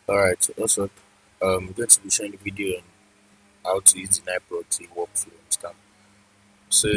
Alright, so also I'm going to be showing a video on how to use the 9Proxy workflow install. So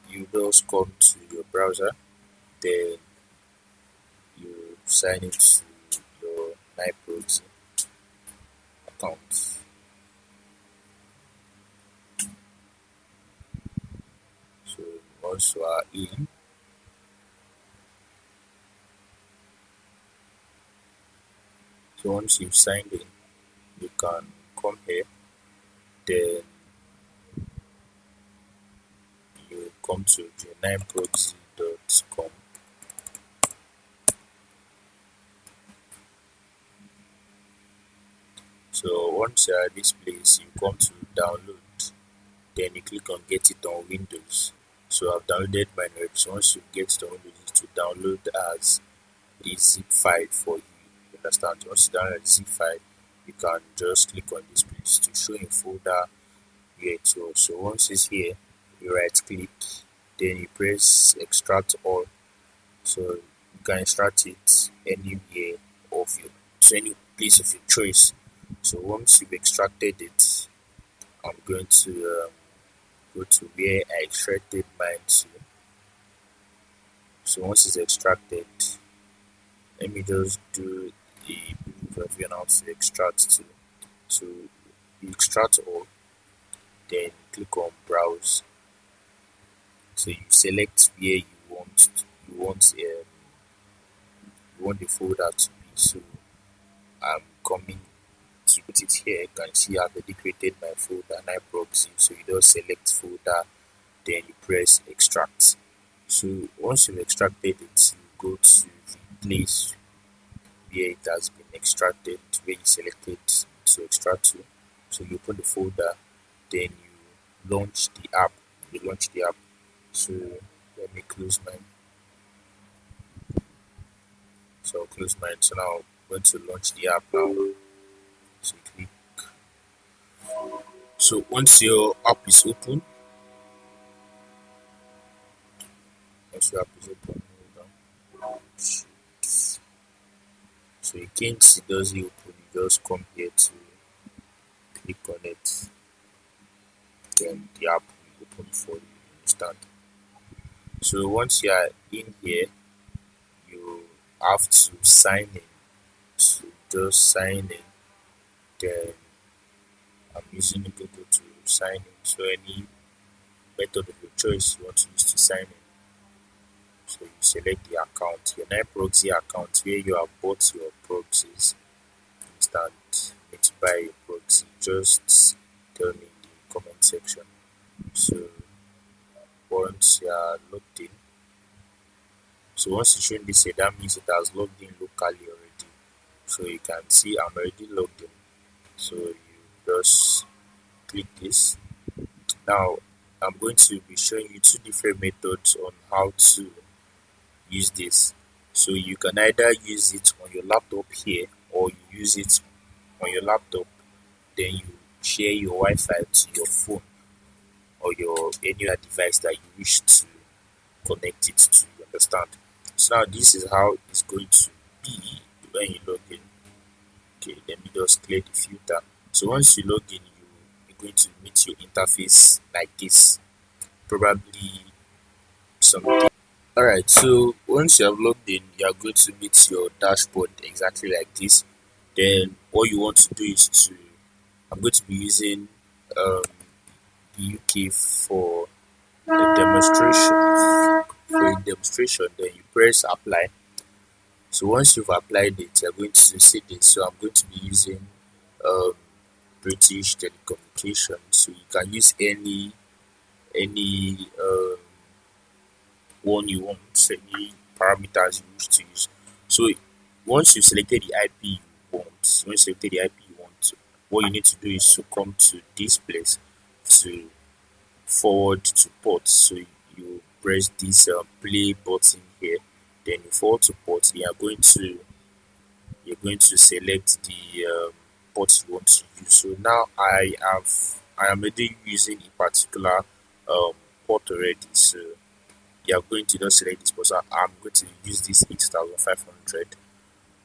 you just come to your browser, then you sign into your 9Proxy account. So once you are in, so once you've signed in, you can come here, then you come to the 9proxy.com. So once you are at this place, you come to download, then you click on get it on Windows. So I've downloaded mine already. So once you get it on Windows, it's to download as a zip file for you. You understand? Once you download a zip file, you can just click on this place to show in folder here too. So once it's here, you right click, then you press extract all. So you can extract it anywhere of your to any place of your choice. So once you've extracted it, I'm going to go to where I extracted mine to. So once it's extracted, let me just do a brief review on how to extract to. So you extract all, then click on browse. So you select where you want the folder to be. So I'm coming to put it here. You can see I've already created my folder 9Proxy. So you just select folder, then you press extract. So once you've extracted it, you go to the place where it has been extracted, where you selected to extract to. So you open the folder, then you launch the app. You launch the app. So let me close mine. So I'll close mine. So now I'm going to launch the app now. So click. So once your app is open, hold on. So you can't see does it open, you just come here to click on it, then the app will open for you instant. So once you are in here, you have to sign in. So just sign in, then I'm using Google to sign in. So any method of your choice you want to use to sign in. So you select the account, your 9Proxy account where you have bought your proxies. Instant need to buy a proxy, just tell me in the comment section. So once you are logged in, so once it's showing this here, that means it has logged in locally already. So you can see I'm already logged in. So you just click this. Now I'm going to be showing you two different methods on how to use this. So you can either use it on your laptop here, or you use it on your laptop, then you share your Wi-Fi to your phone or your any other device that you wish to connect it to. You understand? So now this is how it's going to be when you log in. Okay, let me just clear the filter. So once you log in, you're going to meet your interface like this. Probably something. Alright, so once you have logged in, you are going to meet your dashboard exactly like this. Then all you want to do is to I'm going to be using the UK for the demonstration. For a demonstration, then you press apply. So once you've applied it, you're going to see this. So I'm going to be using um, British telecommunication. So you can use any one you want, any parameters you wish to use. So once you've selected the IP you want, once you selected the IP you want, what you need to do is to come to this place to forward to port. So you press this play button here, then you forward to port. You're going to select the port you want to use. So now I am already using a particular um, port already. So you are going to just select this port. So I'm going to use this 8500.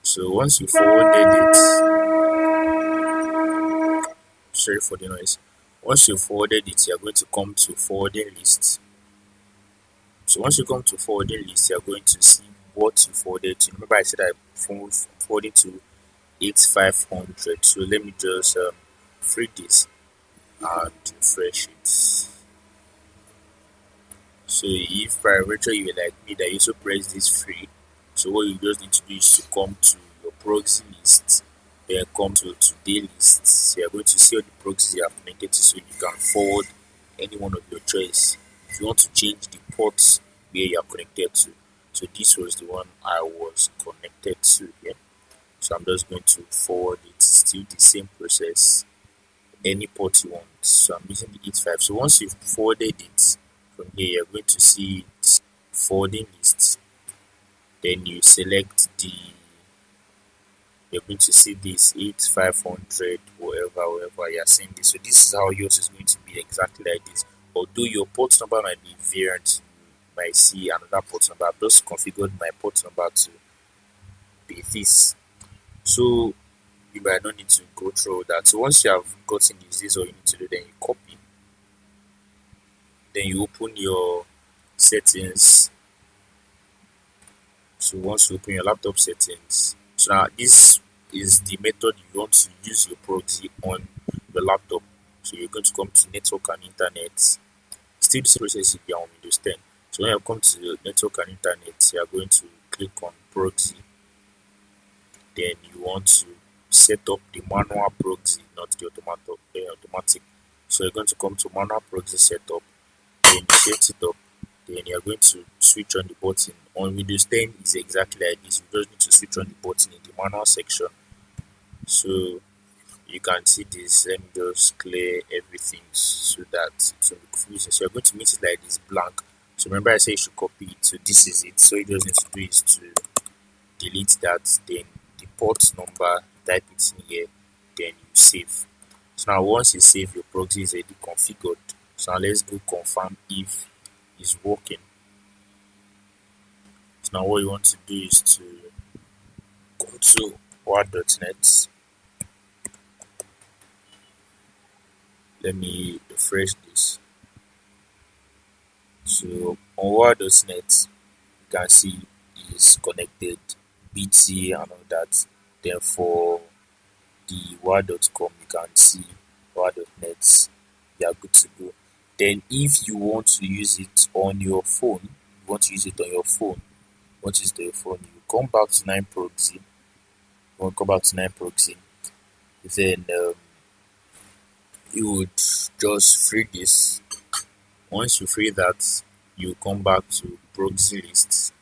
So once you forwarded it, Sorry for the noise. Once you forwarded it, you're going to come to forwarding list. So once you come to forwarding list, you're going to see what you forwarded to. Remember, I said I forwarded to 8500. So let me just free this and refresh it. So if by virtue you were like me that you also press this free, so what you just need to do is to come to your proxy list, then come to today list. So you're going to see all the proxies you have connected to, so you can forward any one of your choice. If you want to change the ports where you are connected to, so this was the one I was connected to here. So I'm just going to forward it. Still the same process, any port you want. So I'm using the 85. So once you've forwarded it from here, you're going to see it forwarding list. Then you select the, you're going to see this 8500, wherever you're seeing this. So this is how yours is going to be, exactly like this. Although your port number might be variant, you might see another port number. I've just configured my port number to be this. So you might not need to go through that. So once you have gotten this is all you need to do. Then you copy, then you open your settings. So once you open your laptop settings, so now this is the method you want to use your proxy on your laptop. So you're going to come to network and internet. Still the same process if you are on Windows 10. So when you come to network and internet, you are going to click on proxy. Then you want to set up the manual proxy, not the automatic. So you're going to come to manual proxy setup, then you set it up, then you're going to switch on the button. On Windows 10 is exactly like this. You just need to switch on the button in the manual section. So you can see this. Let me just clear everything so that it won't be confusing. So you're going to make it like this blank. So remember I said you should copy it. So this is it. So you just need to do is to delete that, then the port number, type it in here, then you save. So now once you save, your proxy is already configured. So now let's go confirm if it's working. So now what you want to do is to go to word.net. Let me refresh this. So on word.net, you can see it's connected, BT and all that. Then for the word.com, you can see word.net, you are good to go. Then if you want to use it on your phone, you come back to 9Proxy. Then you would just free this. Once you free that, you come back to proxy list.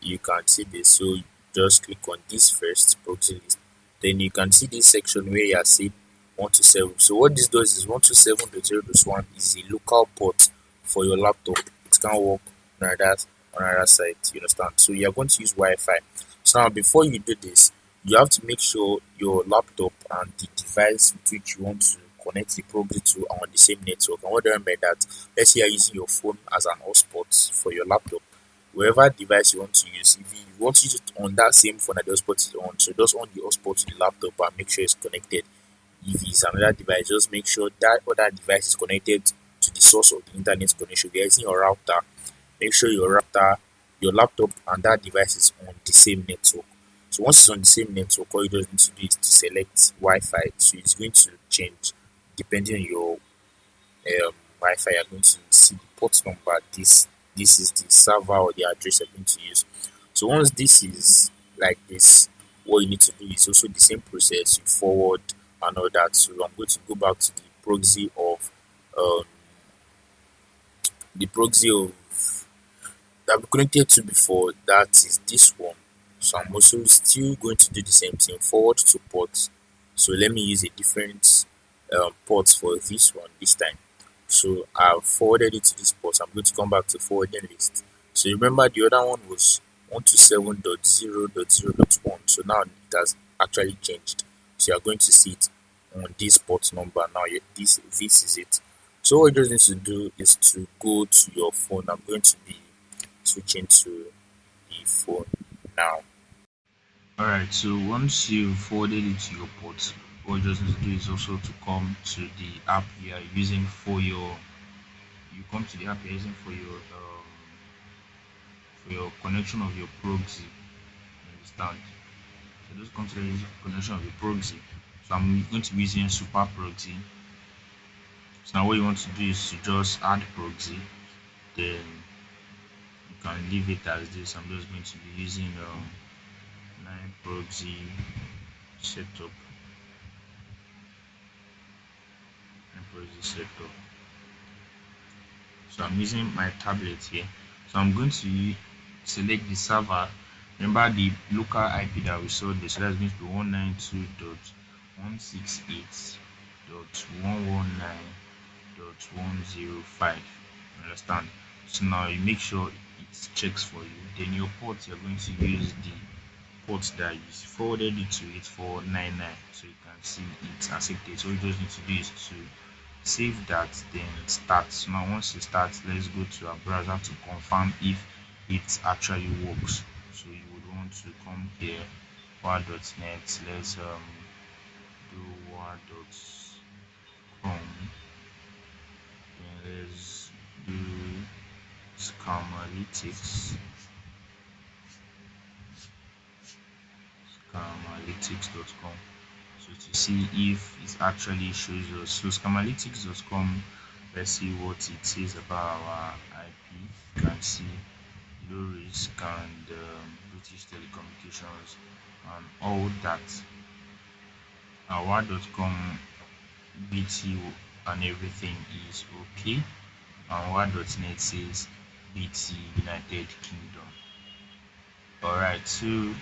You can see this. So just click on this first, proxy list. Then you can see this section where you are seeing 127. So what this does is 127.0.1 is a local port for your laptop. It can work on another site. You understand? So you are going to use Wi-Fi. So now before you do this, you have to make sure your laptop and the device with which you want to connect the proxy to are on the same network. And what do I mean by that? Let's say you're using your phone as an hotspot for your laptop. Wherever device you want to use, if you want to use it on that same phone that the hotspot is on, so just on the hotspot to the laptop and make sure it's connected. If it's another device, just make sure that other device is connected to the source of the internet connection. If you're using your router, make sure your laptop and that device is on the same network. So once it's on the same network, all you just need to do is to select Wi-Fi. So it's going to change depending on your Wi-Fi. You're going to see the port number. This is the server or the address you're going to use. So once this is like this, what you need to do is also the same process. You forward and all that. So I'm going to go back to um, the proxy of that we connected to before. That is this one. So I'm also still going to do the same thing, forward to port. So let me use a different port for this one this time. So I've forwarded it to this port. I'm going to come back to forwarding list. So remember the other one was 127.0.0.1. So now it has actually changed. So you're going to see it on this port number. Now this is it. So what you just need to do is to go to your phone. I'm going to be switching to the phone now. Alright, so once you forwarded it to your port, what you just need to do is also to come to the app you are using for your you come to the app you're using for your connection of your proxy. You understand? So just come to the connection of your proxy. So I'm going to be using super proxy. So now what you want to do is to just add proxy, then you can leave it as this. I'm just going to be using 9Proxy setup. 9Proxy setup. So I'm using my tablet here. So I'm going to select the server. Remember the local IP that we saw there. So that's going to be 192.168.119.105. Understand? So now you make sure it checks for you. Then your port, you're going to use the port that you forwarded it to it for 99. So you can see it's accepted. So all you just need to do is to save that, then start. So now once you start, let's go to our browser to confirm if it actually works. So you would want to come here, war.net. Let's do war.com. Then let's do scamalytics. Scamalytics.com. So to see if it actually shows us. So scamalytics.com, let's see what it says about our IP. You can see low risk and British telecommunications and all that. Our.com BT and everything is okay. And war.net says BT United Kingdom. Alright, so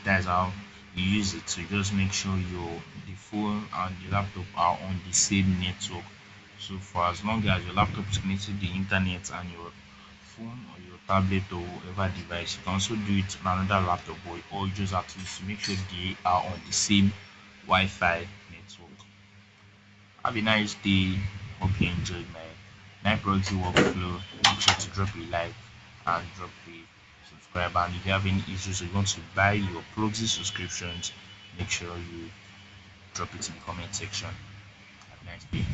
that's how you use it. So just make sure the phone and the laptop are on the same network. So for as long as your laptop is connected to the internet and your phone or your tablet or whatever device, you can also do it on another laptop, or you just have to make sure they are on the same Wi-Fi network. Have a nice day. Hope you enjoyed my 9Proxy workflow. Make sure to drop a like and drop a subscribe. And if you have any issues or you want to buy your proxy subscriptions, make sure you drop it in the comment section. Have a nice day.